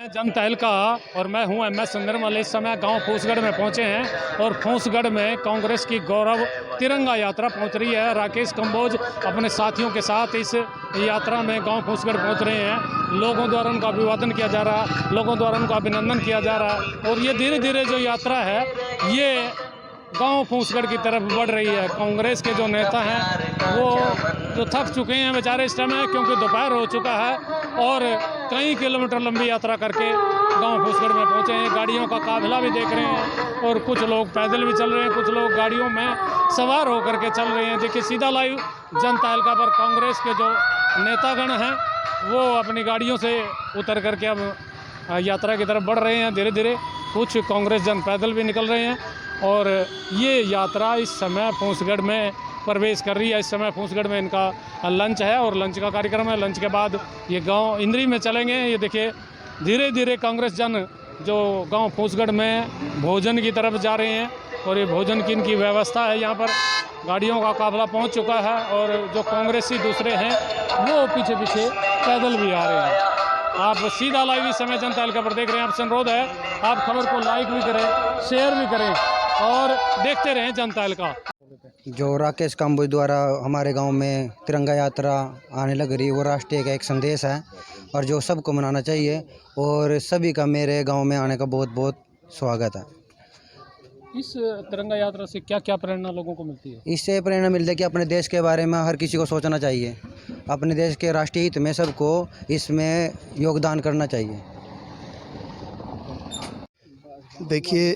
जनता तहलका और मैं हूं एम एस निर्मल। इस समय गांव फूसगढ़ में पहुंचे हैं और फूसगढ़ में कांग्रेस की गौरव तिरंगा यात्रा पहुंच रही है। राकेश कंबोज अपने साथियों के साथ इस यात्रा में गांव फूसगढ़ पहुंच रहे हैं। लोगों द्वारा उनका अभिवादन किया जा रहा है, लोगों द्वारा उनका अभिनंदन किया जा रहा है और ये धीरे धीरे जो यात्रा है ये गांव फूसगढ़ की तरफ बढ़ रही है। कांग्रेस के जो नेता हैं वो जो थक चुके हैं बेचारे इस समय, क्योंकि दोपहर हो चुका है और कई किलोमीटर लंबी यात्रा करके गांव फूसगढ़ में पहुंचे हैं। गाड़ियों का काफिला भी देख रहे हैं और कुछ लोग पैदल भी चल रहे हैं, कुछ लोग गाड़ियों में सवार होकर के चल रहे हैं। देखिए सीधा लाइव जनता तहलका पर कांग्रेस के जो नेतागण हैं वो अपनी गाड़ियों से उतर करके अब यात्रा की तरफ बढ़ रहे हैं धीरे धीरे। कुछ कांग्रेस जन पैदल भी निकल रहे हैं और ये यात्रा इस समय फूसगढ़ में प्रवेश कर रही है। इस समय फूसगढ़ में इनका लंच है और लंच का कार्यक्रम है। लंच के बाद ये गांव इंद्री में चलेंगे। ये देखिए धीरे धीरे कांग्रेस जन जो गांव फूसगढ़ में भोजन की तरफ जा रहे हैं और ये भोजन की इनकी व्यवस्था है। यहाँ पर गाड़ियों का काफिला पहुँच चुका है और जो कांग्रेसी दूसरे हैं वो पीछे पीछे पैदल भी आ रहे हैं। आप सीधा लाइव इस समय जनता तहलका पर देख रहे हैं। आपसे अनुरोध है आप खबर को लाइक भी करें, शेयर भी करें और देखते रहें जनता तहलका। जो राकेश कंबोज द्वारा हमारे गांव में तिरंगा यात्रा आने लग रही है वो राष्ट्रीय का एक संदेश है और जो सबको मनाना चाहिए और सभी का मेरे गांव में आने का बहुत बहुत स्वागत है। इस तिरंगा यात्रा से क्या क्या प्रेरणा लोगों को मिलती है? इससे प्रेरणा मिलती है कि अपने देश के बारे में हर किसी को सोचना चाहिए, अपने देश के राष्ट्रीय हित में सबको इसमें योगदान करना चाहिए। देखिए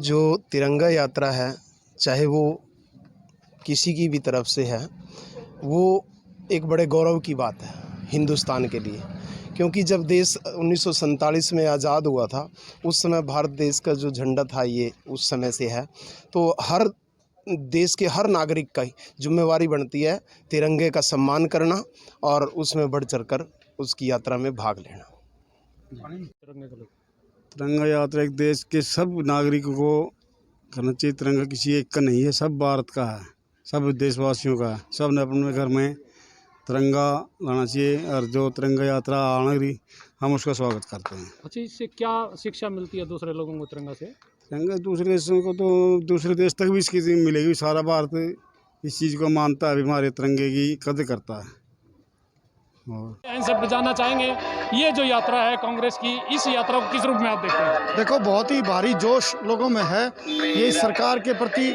जो तिरंगा यात्रा है चाहे वो किसी की भी तरफ से है वो एक बड़े गौरव की बात है हिंदुस्तान के लिए, क्योंकि जब देश 1947 में आज़ाद हुआ था उस समय भारत देश का जो झंडा था ये उस समय से है। तो हर देश के हर नागरिक का जिम्मेवारी बनती है तिरंगे का सम्मान करना और उसमें बढ़ चढ़कर उसकी यात्रा में भाग लेना। तिरंगा यात्रा एक देश के सब नागरिकों को करना चाहिए। तिरंगा किसी एक का नहीं है, सब भारत का है, सब देशवासियों का है। सब ने अपने घर में तिरंगा लाना चाहिए और जो तिरंगा यात्रा आने रही हम उसका स्वागत करते हैं। अच्छा, इससे क्या शिक्षा मिलती है दूसरे लोगों को तिरंगा से? तिरंगा दूसरे देशों को तो दूसरे देश तक भी इसकी मिलेगी। सारा भारत इस चीज़ को मानता है, हमारे तिरंगे की कदर करता है। इनसे जानना चाहेंगे ये जो यात्रा है कांग्रेस की, इस यात्रा को किस रूप में आप देखते हैं? देखो बहुत ही भारी जोश लोगों में है। ये सरकार के प्रति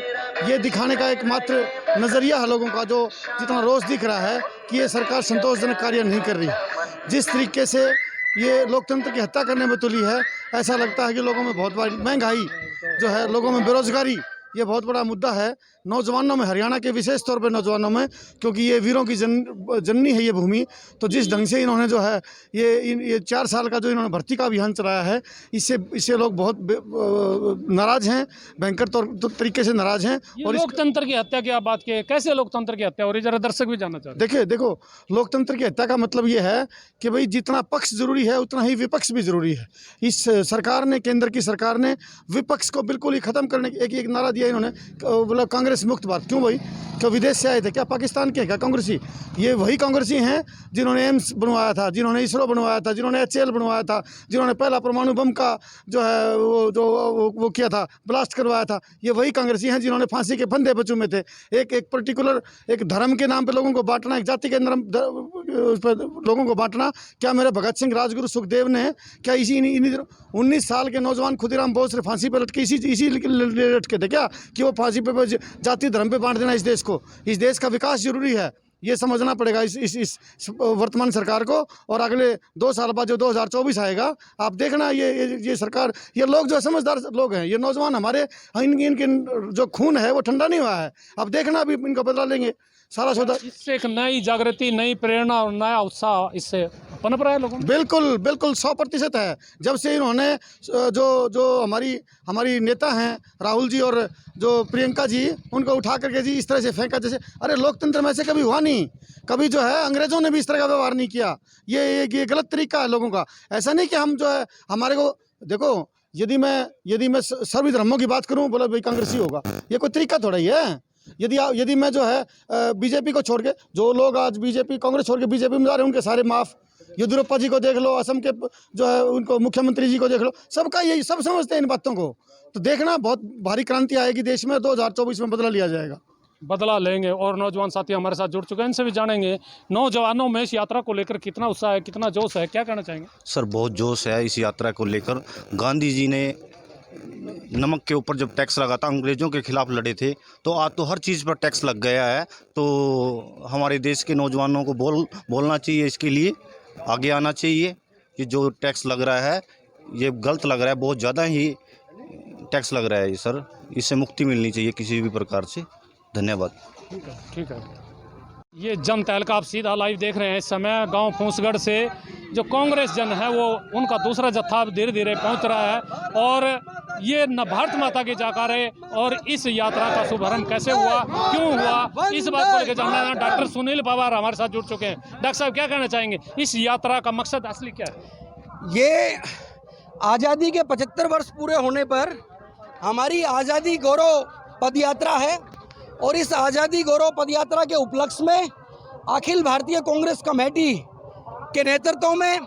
ये दिखाने का एकमात्र नज़रिया है लोगों का, जो जितना रोष दिख रहा है कि ये सरकार संतोषजनक कार्य नहीं कर रही। जिस तरीके से ये लोकतंत्र की हत्या करने में तुली है, ऐसा लगता है कि लोगों में बहुत बड़ी महंगाई जो है, लोगों में बेरोजगारी, ये बहुत बड़ा मुद्दा है। नौजवानों में, हरियाणा के विशेष तौर पर नौजवानों में, क्योंकि ये वीरों की जननी है ये भूमि। तो जिस ढंग से इन्होंने जो है ये 4 साल का जो इन्होंने भर्ती का अभियान चलाया है, इससे लोग बहुत नाराज़ हैं, भयंकर तरीके से नाराज़ हैं। और लोकतंत्र की हत्या की आप बात किए, कैसे लोकतंत्र की हत्या हो रही है, जरा दर्शक भी जानना चाहते हैं। देखो लोकतंत्र की हत्या का मतलब ये है कि भाई जितना पक्ष जरूरी है उतना ही विपक्ष भी जरूरी है। इस सरकार ने, केंद्र की सरकार ने विपक्ष को बिल्कुल ही ख़त्म करने की एक नारा दिया इन्होंने, मतलब कांग्रेस मुक्त भारत। क्यों भाई, क्या विदेश से आए थे क्या, पाकिस्तान के क्या कांग्रेसी? ये वही कांग्रेसी हैं जिन्होंने एम्स बनवाया था, जिन्होंने इसरो बनवाया था, जिन्होंने HAL बनवाया था, जिन्होंने पहला परमाणु बम का जो है वो किया था, ब्लास्ट करवाया था। ये वही कांग्रेसी हैं जिन्होंने फांसी के फंदे पे चूमे थे। एक पर्टिकुलर एक धर्म के नाम पे लोगों को बांटना, एक जाति के लोगों को बांटना। क्या मेरे भगत सिंह, राजगुरु, सुखदेव ने क्या इसी 19 साल के नौजवान खुदीराम बोस फांसी पर लटके इसी लटके थे क्या कि वो फांसी पे जाति धर्म पे बांट देना? इस देश को, इस देश का विकास जरूरी है, ये समझना पड़ेगा इस वर्तमान सरकार को। और अगले 2 साल बाद जो 2024 आएगा, आप देखना ये सरकार, ये लोग जो समझदार लोग हैं, ये नौजवान हमारे, इनके जो खून है वो ठंडा नहीं हुआ है। अब देखना अभी इनका बदला लेंगे सारा सौदा। इससे एक नई जागृति, नई प्रेरणा और नया उत्साह इससे पनप रहा है लोगों में। बिल्कुल 100% है। जब से इन्होंने जो हमारी नेता हैं राहुल जी और जो प्रियंका जी, उनको उठा करके जी इस तरह से फेंका, जैसे अरे लोकतंत्र में से कभी हुआ नहीं, कभी जो है अंग्रेज़ों ने भी इस तरह का व्यवहार नहीं किया। ये गलत तरीका है लोगों का। ऐसा नहीं कि हम जो है हमारे को, देखो यदि मैं सभी धर्मों की बात करूँ, बोला भाई कांग्रेसी होगा, ये कोई तरीका थोड़ा ही है। यदि मैं जो है बीजेपी को छोड़ के, जो लोग आज बीजेपी कांग्रेस छोड़ के बीजेपी में जा रहे हैं, उनके सारे माफ़, येदियुरप्पा जी को देख लो, असम के जो है उनको मुख्यमंत्री जी को देख लो, सबका यही, सब समझते हैं इन बातों को। तो देखना बहुत भारी क्रांति आएगी देश में, 2024 में बदला लिया जाएगा। बदला लेंगे। और नौजवान साथी हमारे साथ जुड़ चुके हैं, इनसे भी जानेंगे नौजवानों में इस यात्रा को लेकर कितना उत्साह है, कितना जोश है, क्या कहना चाहेंगे? सर बहुत जोश है इस यात्रा को लेकर। गांधी जी ने नमक के ऊपर जब टैक्स लगा था, अंग्रेज़ों के खिलाफ लड़े थे, तो आज तो हर चीज़ पर टैक्स लग गया है। तो हमारे देश के नौजवानों को बोलना चाहिए, इसके लिए आगे आना चाहिए कि जो टैक्स लग रहा है ये गलत लग रहा है, बहुत ज़्यादा ही टैक्स लग रहा है ये सर, इससे मुक्ति मिलनी चाहिए किसी भी प्रकार से। धन्यवाद। ठीक है। ये जन तहलका आप सीधा लाइव देख रहे हैं इस समय गांव फूसगढ़ से। जो कांग्रेस जन है वो उनका दूसरा जत्था अब धीरे धीरे पहुंच रहा है और ये न भारत माता के जयकारे और इस यात्रा का शुभारंभ कैसे हुआ, क्यों हुआ, इस बात को लेकर जानना है। डॉक्टर सुनील पवार हमारे साथ जुड़ चुके हैं। डॉक्टर साहब क्या कहना चाहेंगे, इस यात्रा का मकसद असली क्या है? ये आज़ादी के 75 वर्ष पूरे होने पर हमारी आज़ादी गौरव पदयात्रा है और इस आज़ादी गौरव पदयात्रा के उपलक्ष्य में अखिल भारतीय कांग्रेस कमेटी के नेतृत्व में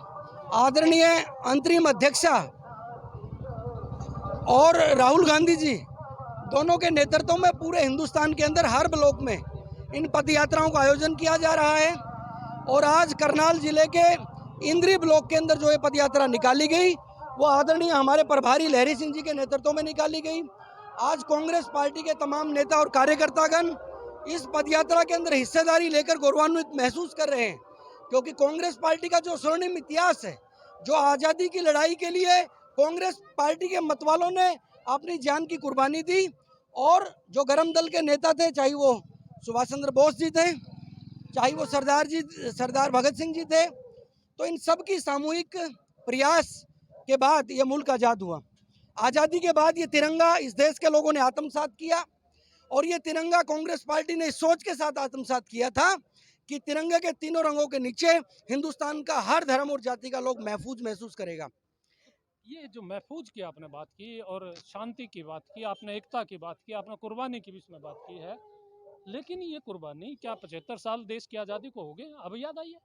आदरणीय अंतरिम अध्यक्षा और राहुल गांधी जी दोनों के नेतृत्व में पूरे हिंदुस्तान के अंदर हर ब्लॉक में इन पदयात्राओं का आयोजन किया जा रहा है। और आज करनाल जिले के इंद्री ब्लॉक के अंदर जो ये पदयात्रा निकाली गई वो आदरणीय हमारे प्रभारी लहरी सिंह जी के नेतृत्व में निकाली गई। आज कांग्रेस पार्टी के तमाम नेता और कार्यकर्तागण इस पदयात्रा के अंदर हिस्सेदारी लेकर गौरवान्वित महसूस कर रहे हैं, क्योंकि कांग्रेस पार्टी का जो स्वर्णिम इतिहास है, जो आज़ादी की लड़ाई के लिए कांग्रेस पार्टी के मतवालों ने अपनी जान की कुर्बानी दी और जो गरम दल के नेता थे, चाहे वो सुभाष चंद्र बोस जी थे, चाहे वो सरदार भगत सिंह जी थे, तो इन सब की सामूहिक प्रयास के बाद ये मुल्क आज़ाद हुआ। आज़ादी के बाद ये तिरंगा इस देश के लोगों ने आत्मसात किया और ये तिरंगा कांग्रेस पार्टी ने इस सोच के साथ आत्मसात किया था कि तिरंगे के तीनों रंगों के नीचे हिंदुस्तान का हर धर्म और जाति का लोग महफूज महसूस करेगा। ये जो महफूज की आपने बात की और शांति की बात की, आपने एकता की बात की, आपने कुर्बानी की भी इसमें बात की है, लेकिन ये कुर्बानी क्या 75 साल देश की आज़ादी को हो गए? अब याद आई है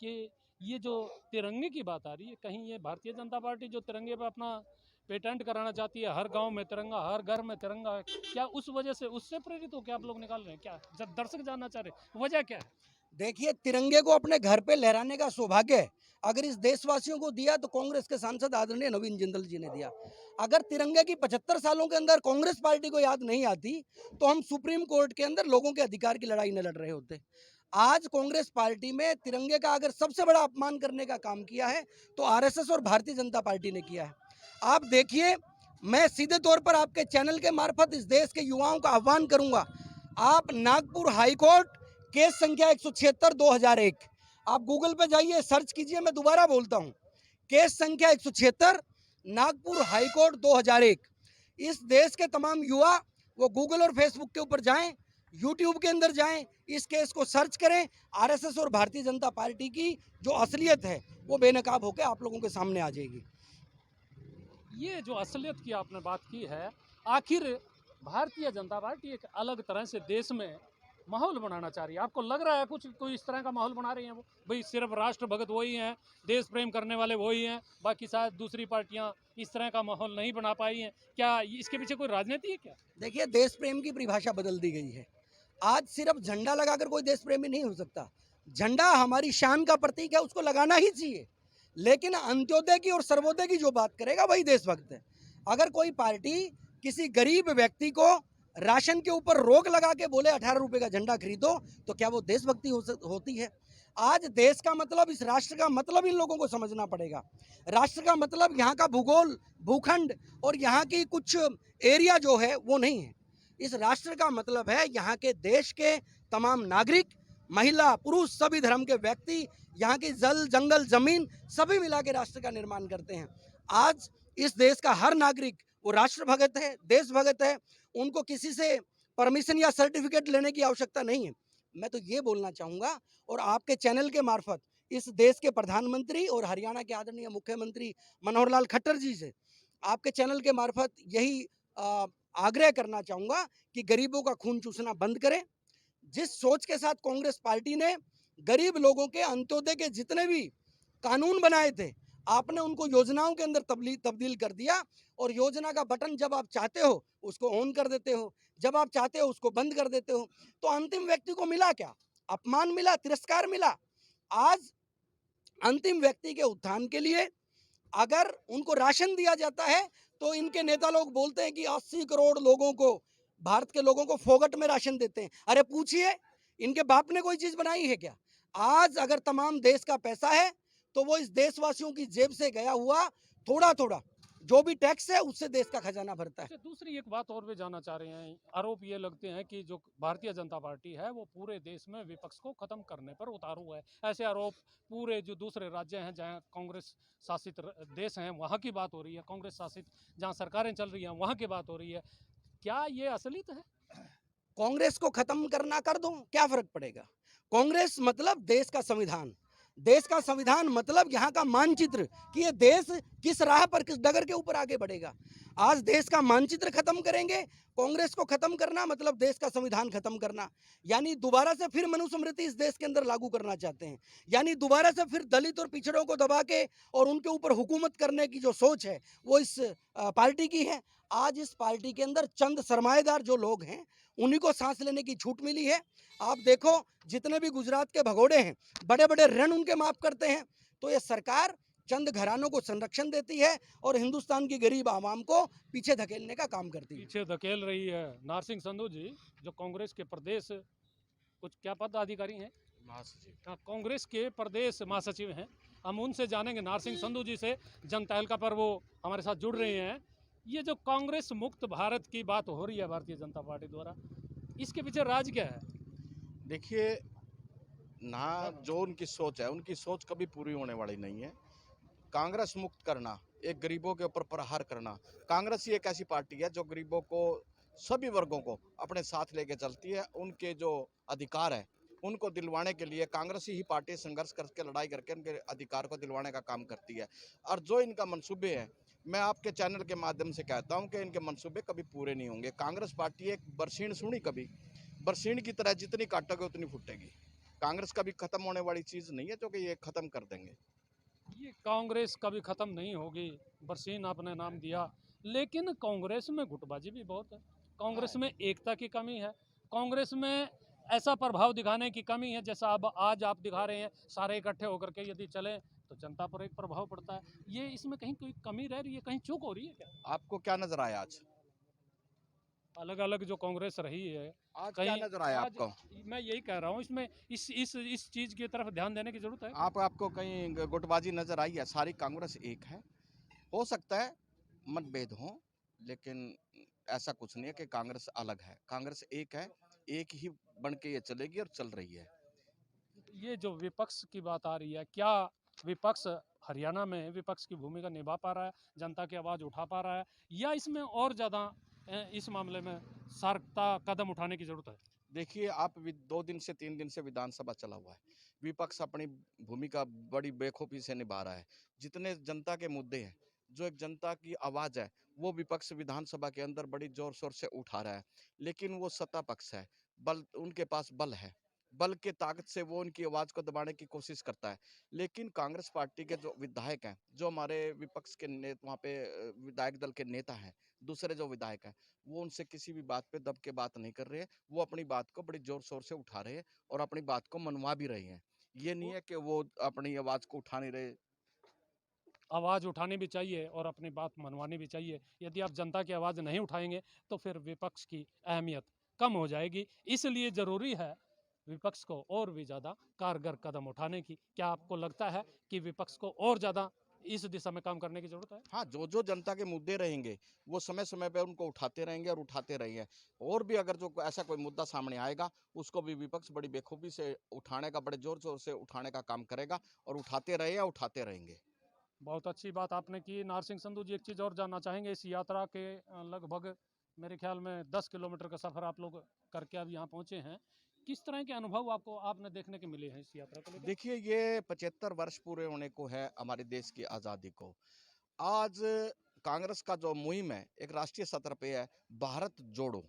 कि ये जो तिरंगे की बात आ रही है, कहीं ये भारतीय जनता पार्टी जो तिरंगे पे अपना पेटेंट कराना चाहती है, हर गांव में तिरंगा, हर घर में तिरंगा, क्या उस वजह से उससे प्रेरित हो क्या आप लोग निकाल रहे हैं? क्या जब दर्शक जानना चाह रहे, वजह क्या है? देखिए, तिरंगे को अपने घर पे लहराने का सौभाग्य अगर इस देशवासियों को दिया तो कांग्रेस के सांसद आदरणीय नवीन जिंदल जी ने दिया। अगर तिरंगे की 75 सालों के अंदर कांग्रेस पार्टी को याद नहीं आती तो हम सुप्रीम कोर्ट के अंदर लोगों के अधिकार की लड़ाई न लड़ रहे होते। आज कांग्रेस पार्टी में तिरंगे का अगर सबसे बड़ा अपमान करने का काम किया है तो आरएसएस और भारतीय जनता पार्टी ने किया है। आप देखिए, मैं सीधे तौर पर आपके चैनल के मार्फत इस देश के युवाओं का आह्वान करूंगा, आप नागपुर हाईकोर्ट केस संख्या 176/2001 आप गूगल पे जाइए, सर्च कीजिए, मैं दोबारा बोलता हूं, केस संख्या 176 नागपुर हाईकोर्ट 2001। इस देश के तमाम युवा वो गूगल और फेसबुक के ऊपर जाएं, यूट्यूब के अंदर जाएं, इस केस को सर्च करें। आरएसएस और भारतीय जनता पार्टी की जो असलियत है वो बेनकाब होकर आप लोगों के सामने आ जाएगी। ये जो असलियत की आपने बात की है, आखिर भारतीय जनता पार्टी एक अलग तरह से देश में माहौल बनाना चाह रही है। आपको लग रहा है कुछ कोई इस तरह का माहौल बना रही हैं वो? भाई सिर्फ राष्ट्र भगत वही हैं, देश प्रेम करने वाले वही हैं, बाकी शायद दूसरी पार्टियां इस तरह का माहौल नहीं बना पाई हैं। क्या इसके पीछे कोई राजनीति है क्या? देखिए, देश प्रेम की परिभाषा बदल दी गई है। आज सिर्फ झंडा लगाकर कोई देश प्रेमी नहीं हो सकता। झंडा हमारी शान का प्रतीक है, उसको लगाना ही चाहिए, लेकिन अंत्योदय की और सर्वोदय की जो बात करेगा वही देशभक्त है। अगर कोई पार्टी किसी गरीब व्यक्ति को राशन के ऊपर रोक लगा के बोले 18 रुपए का झंडा खरीदो, तो क्या वो देशभक्ति होती है? आज देश का मतलब, इस राष्ट्र का मतलब इन लोगों को समझना पड़ेगा। राष्ट्र का मतलब यहाँ का भूगोल, भूखंड और यहाँ की कुछ एरिया जो है वो नहीं है। इस राष्ट्र का मतलब है यहाँ के देश के तमाम नागरिक, महिला, पुरुष, सभी धर्म के व्यक्ति, यहाँ की जल, जंगल, जमीन सभी मिला के राष्ट्र का निर्माण करते हैं। आज इस देश का हर नागरिक वो राष्ट्र भगत है, देश भगत है, उनको किसी से परमिशन या सर्टिफिकेट लेने की आवश्यकता नहीं है। मैं तो ये बोलना चाहूँगा और आपके चैनल के मार्फत इस देश के प्रधानमंत्री और हरियाणा के आदरणीय मुख्यमंत्री मनोहर लाल खट्टर जी से आपके चैनल के मार्फत यही आग्रह करना चाहूँगा कि गरीबों का खून चूसना बंद करें। जिस सोच के साथ कांग्रेस पार्टी ने गरीब लोगों के अंत्योदय के जितने भी कानून बनाए थे, आपने उनको योजनाओं के अंदर तब्दील कर दिया। और योजना का बटन जब आप चाहते हो उसको ऑन कर देते हो, जब आप चाहते हो उसको बंद कर देते हो। तो अंतिम व्यक्ति को मिला क्या? अपमान मिला, तिरस्कार मिला। आज अंतिम व्यक्ति के उत्थान के लिए अगर उनको राशन दिया जाता है तो इनके नेता लोग बोलते हैं कि 80 करोड़ लोगों को, भारत के लोगों को फोगट में राशन देते हैं। अरे पूछिए, इनके बाप ने कोई चीज बनाई है क्या? आज अगर तमाम देश का पैसा है तो वो इस देशवासियों की जेब से गया हुआ थोड़ा थोड़ा जो भी टैक्स है उससे देश का खजाना भरता है। अच्छा, दूसरी एक बात और भी जानना चाह रहे हैं। आरोप ये लगते हैं कि जो भारतीय जनता पार्टी है वो पूरे देश में विपक्ष को खत्म करने पर उतारू है। ऐसे आरोप पूरे जो दूसरे राज्य हैं जहाँ कांग्रेस शासित देश हैं वहाँ की बात हो रही है, कांग्रेस शासित जहाँ सरकारें चल रही हैं वहाँ की बात हो रही है। क्या ये असलियत है? कांग्रेस को खत्म करना कर दो, क्या फर्क पड़ेगा? कांग्रेस मतलब देश का संविधान, देश का संविधान मतलब यहाँ का मानचित्र कि ये देश किस राह पर, किस डगर के ऊपर आगे बढ़ेगा। आज देश का मानचित्र खत्म करेंगे। कांग्रेस को खत्म करना मतलब देश का संविधान खत्म करना, यानी दोबारा से फिर मनुस्मृति इस देश के अंदर लागू करना चाहते हैं, यानी दोबारा से फिर दलित और पिछड़ों को दबा के और उनके ऊपर हुकूमत करने की जो सोच है वो इस पार्टी की है। आज इस पार्टी के अंदर चंद सरमाएदार जो लोग हैं उन्हीं को सांस लेने की छूट मिली है। आप देखो, जितने भी गुजरात के भगोड़े हैं, बड़े बड़े ऋण उनके माफ करते हैं। तो ये सरकार चंद घरानों को संरक्षण देती है और हिंदुस्तान की गरीब आवाम को पीछे धकेलने का काम करती है। पीछे धकेल रही है। नारसिंह संधू जी जो कांग्रेस के प्रदेश कुछ क्या पदाधिकारी हैं, हाँ, कांग्रेस के प्रदेश महासचिव हैं, हम उनसे जानेंगे नारसिंह संधू जी से। जनता हल्का पर वो हमारे साथ जुड़ रहे हैं। ये जो कांग्रेस मुक्त भारत की बात हो रही है भारतीय जनता पार्टी द्वारा, इसके पीछे राज क्या है? देखिए ना, जो उनकी सोच है उनकी सोच कभी पूरी होने वाली नहीं है। कांग्रेस मुक्त करना, एक गरीबों के ऊपर प्रहार करना। कांग्रेस ही एक ऐसी पार्टी है जो गरीबों को, सभी वर्गों को अपने साथ लेके चलती है। उनके जो अधिकार है उनको दिलवाने के लिए कांग्रेस ही पार्टी संघर्ष करके, लड़ाई करके उनके अधिकार को दिलवाने का काम करती है। और जो इनका मंसूबे हैं, मैं आपके चैनल के माध्यम से कहता हूं कि इनके मंसूबे कभी पूरे नहीं होंगे। कांग्रेस पार्टी एक बरसीन सुनी, कभी बरसीन की तरह जितनी काटोगे उतनी फूटेगी। कांग्रेस कभी खत्म होने वाली चीज नहीं है जो कि ये खत्म कर देंगे। ये कांग्रेस कभी खत्म नहीं होगी, बरसीन आपने नाम दिया, लेकिन कांग्रेस में गुटबाजी भी बहुत है, कांग्रेस में एकता की कमी है, कांग्रेस में ऐसा प्रभाव दिखाने की कमी है जैसा अब आज आप दिखा रहे हैं। सारे इकट्ठे होकर के यदि चले तो जनता पर एक प्रभाव पड़ता है। ये इसमें कहीं कोई कमी रह रही है, कहीं चूक हो रही है क्या? आपको क्या नजर आया आज? अलग अलग जो कांग्रेस रही है, आज क्या नजर आया आज आपको? मैं यही कह रहा हूँ, इसमें इस चीज की तरफ ध्यान देने की जरूरत है। आपको कहीं गुटबाजी नजर आई है? सारी कांग्रेस एक है। हो सकता है मतभेद हो, लेकिन ऐसा कुछ नहीं है कि कांग्रेस अलग है। कांग्रेस एक है, एक ही बन के ये चलेगी और चल रही है। ये जो विपक्ष की बात आ रही है, क्या विपक्ष हरियाणा में विपक्ष की भूमिका निभा पा रहा है, जनता की आवाज़ उठा पा रहा है, या इसमें और ज़्यादा इस मामले में सख्ता कदम उठाने की ज़रूरत है? देखिए, आप 2 दिन से 3 दिन से विधानसभा चला हुआ है, विपक्ष अपनी भूमिका बड़ी बेखूबी से निभा रहा है। जितने जनता के मुद्दे हैं, जो एक जनता की आवाज़ है, वो विपक्ष विधानसभा के अंदर बड़ी जोर शोर से उठा रहा है। लेकिन वो सत्ता पक्ष है, बल, उनके पास बल है, बल के ताकत से वो उनकी आवाज़ को दबाने की कोशिश करता है। लेकिन कांग्रेस पार्टी के जो विधायक हैं, जो हमारे विपक्ष के वहाँ पे विधायक दल के नेता हैं, दूसरे जो विधायक हैं, वो उनसे किसी भी बात पे दब के बात नहीं कर रहे हैं। वो अपनी बात को बड़ी जोर शोर से उठा रहे हैं और अपनी बात को मनवा भी रहे हैं। ये नहीं है कि वो अपनी आवाज़ को उठा नहीं रहे। आवाज़ उठानी भी चाहिए और अपनी बात मनवानी भी चाहिए। यदि आप जनता की आवाज़ नहीं उठाएंगे तो फिर विपक्ष की अहमियत कम हो जाएगी। इसलिए ज़रूरी है विपक्ष को और भी ज़्यादा कारगर कदम उठाने की। क्या आपको लगता है कि विपक्ष को और ज़्यादा इस दिशा में काम करने की ज़रूरत है? हाँ, जो जनता के मुद्दे रहेंगे, वो समय समय पे उनको उठाते रहेंगे और उठाते रहेंगे। और भी अगर जो ऐसा कोई मुद्दा सामने आएगा, उसको भी विपक्ष बड़ी बेखूबी से उठाने का, बड़े जोर शोर से उठाने का काम करेगा और उठाते रहे या उठाते रहेंगे। बहुत अच्छी बात आपने की। नारसिंह संधू जी, एक चीज़ और जानना चाहेंगे। इस यात्रा के लगभग मेरे ख्याल में 10 किलोमीटर का सफ़र आप लोग करके अब यहाँ पहुँचे हैं। किस तरह के अनुभव आपने देखने के मिले हैं इस यात्रा को लेकर? देखिए, ये 75 वर्ष पूरे होने को है हमारे देश की आज़ादी को। आज कांग्रेस का जो मुहिम है, एक राष्ट्रीय सतर पे है, भारत जोड़ो।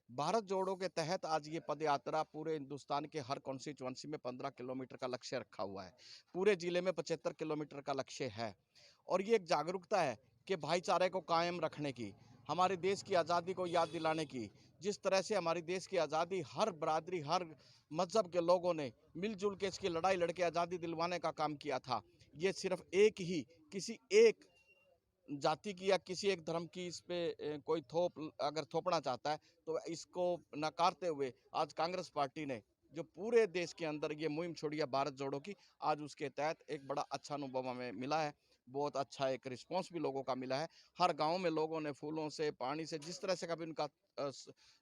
भारत जोड़ो के तहत आज ये पद यात्रा पूरे हिंदुस्तान के हर कॉन्स्टिट्यूंसी में 15 किलोमीटर का लक्ष्य रखा हुआ है। पूरे जिले में 75 किलोमीटर का लक्ष्य है और ये एक जागरूकता है कि भाईचारे को कायम रखने की, हमारे देश की आज़ादी को याद दिलाने की। जिस तरह से हमारी देश की आज़ादी हर बरादरी, हर मजहब के लोगों ने मिलजुल के इसकी लड़ाई लड़के आज़ादी दिलवाने का काम किया था। ये सिर्फ एक ही किसी एक जाति की या किसी एक धर्म की इस पे कोई अगर थोपना चाहता है तो इसको नकारते हुए आज कांग्रेस पार्टी ने जो पूरे देश के अंदर ये मुहिम छोड़ी है भारत जोड़ो की, आज उसके तहत एक बड़ा अच्छा अनुभव हमें मिला है। बहुत अच्छा एक रिस्पांस भी लोगों का मिला है। हर गांव में लोगों ने फूलों से, पानी से, जिस तरह से कभी उनका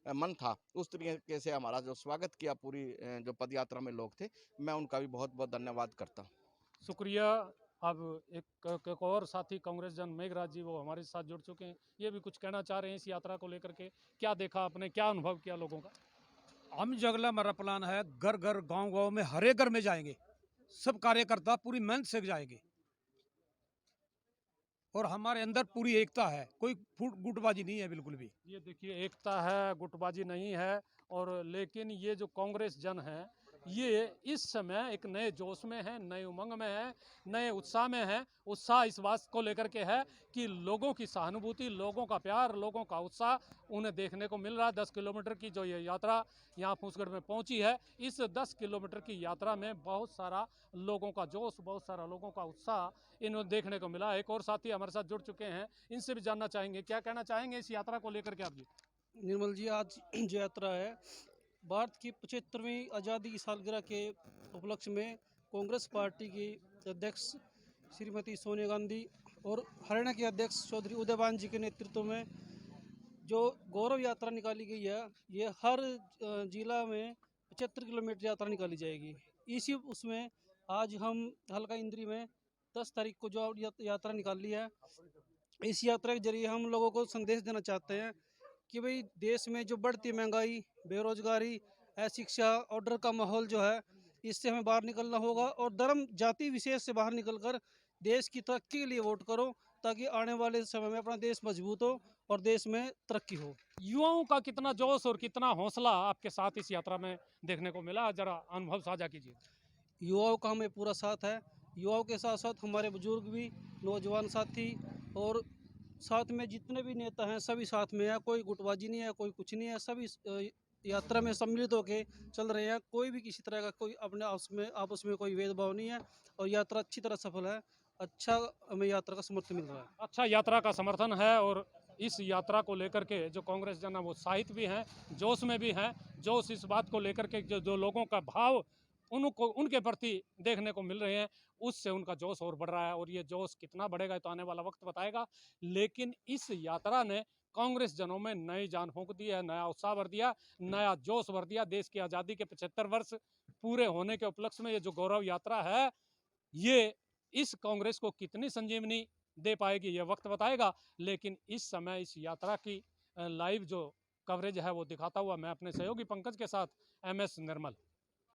मन था उस तरीके से हमारा जो स्वागत किया पूरी जो पदयात्रा में लोग थे, मैं उनका भी बहुत बहुत धन्यवाद करता हूँ। शुक्रिया। अब एक और साथी कांग्रेस जन मेघराज जी वो हमारे साथ जुड़ चुके हैं, ये भी कुछ कहना चाह रहे हैं इस यात्रा को लेकर के। क्या देखा आपने, क्या अनुभव किया लोगों का? हम जगला हमारा प्लान है, घर घर गांव गांव में हर एक घर में जाएंगे, सब कार्यकर्ता पूरी मेहनत से जाएंगे और हमारे अंदर पूरी एकता है, कोई गुटबाजी नहीं है बिल्कुल भी। ये देखिए, एकता है, गुटबाजी नहीं है। और लेकिन ये जो कांग्रेस जन है ये इस समय एक नए जोश में है, नए उमंग में है, नए उत्साह में है। उत्साह इस बात को लेकर के है कि लोगों की सहानुभूति, लोगों का प्यार, लोगों का उत्साह उन्हें देखने को मिल रहा है। 10 किलोमीटर की जो ये यात्रा यहाँ फूसगढ़ में पहुंची है, इस 10 किलोमीटर की यात्रा में बहुत सारा लोगों का जोश, बहुत सारा लोगों का उत्साह इन्हें देखने को मिला। एक और साथी हमारे साथ जुड़ चुके हैं, इनसे भी जानना चाहेंगे, क्या कहना चाहेंगे इस यात्रा को लेकर के आप जी? निर्मल जी, आज जो यात्रा है भारत की 75वीं आज़ादी की सालगिरह के उपलक्ष्य में कांग्रेस पार्टी की अध्यक्ष श्रीमती सोनिया गांधी और हरियाणा के अध्यक्ष चौधरी उदयभान जी के नेतृत्व में जो गौरव यात्रा निकाली गई है, ये हर जिला में 75 किलोमीटर यात्रा निकाली जाएगी। इसी उसमें आज हम हल्का इंद्री में 10 तारीख को जो यात्रा निकाली है, इस यात्रा के जरिए हम लोगों को संदेश देना चाहते हैं कि भाई देश में जो बढ़ती महंगाई, बेरोजगारी, अशिक्षा और डर का माहौल जो है, इससे हमें बाहर निकलना होगा और धर्म जाति विशेष से बाहर निकलकर देश की तरक्की के लिए वोट करो, ताकि आने वाले समय में अपना देश मजबूत हो और देश में तरक्की हो। युवाओं का कितना जोश और कितना हौसला आपके साथ इस यात्रा में देखने को मिला, जरा अनुभव साझा कीजिए। युवाओं का हमें पूरा साथ है, युवाओं के साथ साथ हमारे बुजुर्ग भी, नौजवान साथी और साथ में जितने भी नेता हैं सभी साथ में है। कोई गुटबाजी नहीं है, कोई कुछ नहीं है, सभी यात्रा में सम्मिलित होकर चल रहे हैं। कोई भी किसी तरह का कोई अपने आपस में कोई भेदभाव नहीं है और यात्रा अच्छी तरह सफल है। अच्छा हमें यात्रा का समर्थन मिल रहा है। अच्छा यात्रा का समर्थन है और इस यात्रा को लेकर के जो कांग्रेस जन है वो उत्साहित भी हैं, जोश में भी हैं। जोश इस बात को लेकर के जो लोगों का भाव उनके प्रति देखने को मिल रहे हैं, उससे उनका जोश और बढ़ रहा है। और ये जोश कितना बढ़ेगा तो आने वाला वक्त बताएगा। लेकिन इस यात्रा ने कांग्रेस जनों में नई जान फूंक दी है, नया उत्साह भर दिया, नया जोश भर दिया। देश की आज़ादी के 75 वर्ष पूरे होने के उपलक्ष्य में ये जो गौरव यात्रा है, ये इस कांग्रेस को कितनी संजीवनी दे पाएगी ये वक्त बताएगा। लेकिन इस समय इस यात्रा की लाइव जो कवरेज है वो दिखाता हुआ मैं अपने सहयोगी पंकज के साथ MS निर्मल।